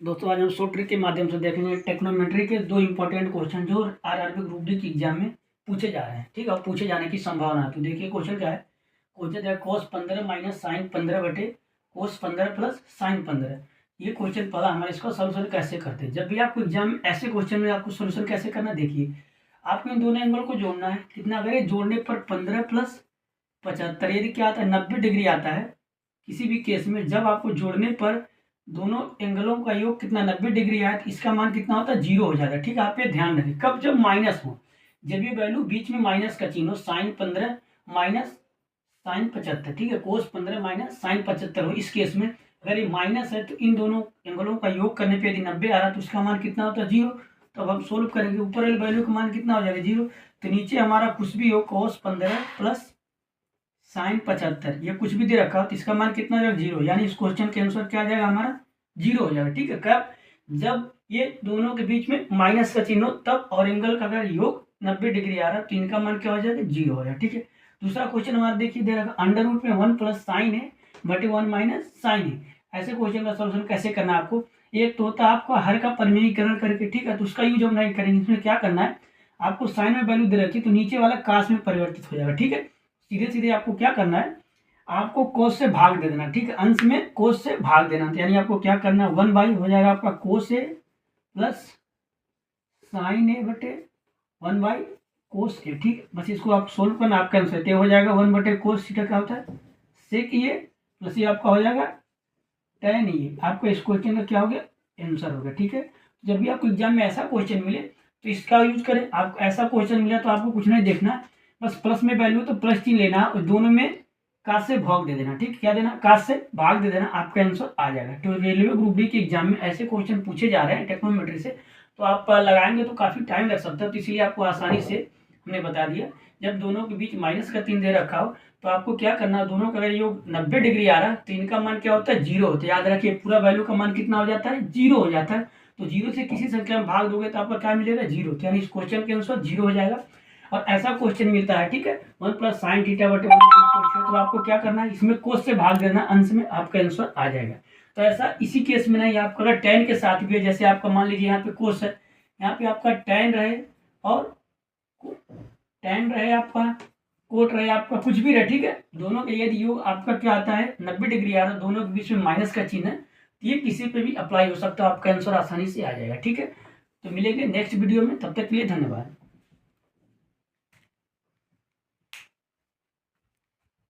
दोस्तों आज हम शॉर्ट ट्रिक के माध्यम से देखेंगे टेक्नोमेट्री के दो इंपॉर्टेंट क्वेश्चन जो आरआरबी ग्रुप डी की एग्जाम में पूछे जा रहे हैं। ठीक है, और पूछे जाने की संभावना है। तो देखिए क्वेश्चन क्या है। क्वेश्चन है cos 15 माइनस साइन 15 बटे cos 15 प्लस साइन 15। ये क्वेश्चन पढ़ा हमारे, इसका सोल्यूशन कैसे करते हैं। जब भी आपको एग्जाम में ऐसे क्वेश्चन में आपको सोल्यूशन कैसे करना, देखिए आपको इन दोनों एंगल को जोड़ना है। कितना अगर जोड़ने पर 15 प्लस 75, यदि क्या आता है 90 डिग्री आता है। किसी भी केस में जब आपको जोड़ने पर दोनों एंगलों का योग कितना 90 डिग्री है, तो इसका मान कितना होता है 0 हो जाता है। ठीक है, आप ये ध्यान रखें। कब? जब माइनस हो, जब ये वैल्यू बीच में माइनस का चिन्ह हो, साइन 15 माइनस साइन 75। ठीक है, कोस 15 माइनस साइन 75 हो। इस केस में अगर ये माइनस है तो इन दोनों एंगलों का योग करने पे यदि 90 आ रहा है तो उसका मान कितना होता है 0। तो अब हम सोल्व करेंगे, ऊपर वाले वैल्यू का मान कितना हो जाएगा 0। तो नीचे हमारा कुछ भी हो, कोस 15 प्लस साइन 75, ये कुछ भी दे रखा हो तो इसका मान कितना हो जाएगा 0। यानी इस क्वेश्चन के आंसर क्या आ जाएगा हमारा 0 हो जाएगा। ठीक है, कब? जब ये दोनों के बीच में माइनस का चिन्ह हो तब, और एंगल का अगर योग 90 डिग्री आ रहा है तो इनका मान क्या हो जाएगा 0 हो जाएगा। ठीक है, दूसरा क्वेश्चन हमारा देखिए दे रखा अंडर रूट में 1 प्लस साइन है बटे 1 माइनस साइन है। ऐसे क्वेश्चन का सोल्यूशन कैसे करना है आपको। एक तो होता है आपको हर का परिमेयीकरण करके, ठीक है, तो उसका यूज हम नहीं करेंगे। इसमें क्या करना है, आपको साइन में वैल्यू दे रखी है तो नीचे वाला कास में परिवर्तित हो जाएगा। ठीक है, सीधे सीधे आपको क्या करना है, आपको कोस से भाग दे देना। ठीक है, अंश में कोस से भाग देना, तो यानी आपको क्या करना है 1 बाई हो जाएगा आपका कोस ए प्लस साइन ए बटे 1 बाई कोस ए। ठीक है, बस इसको आप सोल्व करना, आपका आंसर हो जाएगा 1 बटे कोस थीटा क्या होता है सेक ए प्लस ये आपका हो जाएगा tan ए। आपका इस क्वेश्चन का क्या हो गया आंसर हो गया। ठीक है, जब भी आपको एग्जाम में ऐसा क्वेश्चन मिले तो इसका यूज करें। आपको ऐसा क्वेश्चन मिला तो आपको कुछ नहीं देखना, बस प्लस में वैल्यू तो प्लस चिन्ह लेना और दोनों में काश से भाग दे देना। ठीक, क्या देना, काश से भाग दे देना, आपका आंसर आ जाएगा। तो रेलवे ग्रुप डी के एग्जाम में ऐसे क्वेश्चन पूछे जा रहे हैं टेक्नोमेट्री से, तो आप लगाएंगे तो काफी टाइम लग सकता है। तो इसलिए आपको आसानी से हमने बता दिया। जब दोनों के बीच माइनस का चिन्ह दे रखा हो तो आपको क्या करना, दोनों का अगर योग 90 डिग्री आ रहा है तो इनका मान क्या होता है 0 होता है। याद रखिए पूरा वैल्यू का मान कितना हो जाता है 0 हो जाता है। तो 0 से किसी संख्या में भाग दोगे तो आपका क्या मिलेगा 0। तो यानी इस क्वेश्चन के आंसर 0 हो जाएगा। और ऐसा क्वेश्चन मिलता है, ठीक है, 1 प्लस साइन थीटा बटे 1 तो आपको क्या करना है, इसमें कोस से भाग देना, अंश में आपका आंसर आ जाएगा। तो ऐसा इसी केस में नहीं, आपका अगर tan के साथ भी है, जैसे आपका मान लीजिए यहाँ पे कोस है, यहाँ पे आपका tan रहे और tan रहे, आपका कोट रहे, आपका कुछ भी रहे। ठीक है, दोनों के यदि योग आपका क्या आता है 90 डिग्री आ रहा है, दोनों के बीच में माइनस का चिन्ह है, तो ये किसी पे भी अप्लाई हो सकता है, आपका आंसर आसानी से आ जाएगा। ठीक है, तो मिलेंगे नेक्स्ट वीडियो में, तब तक के लिए धन्यवाद।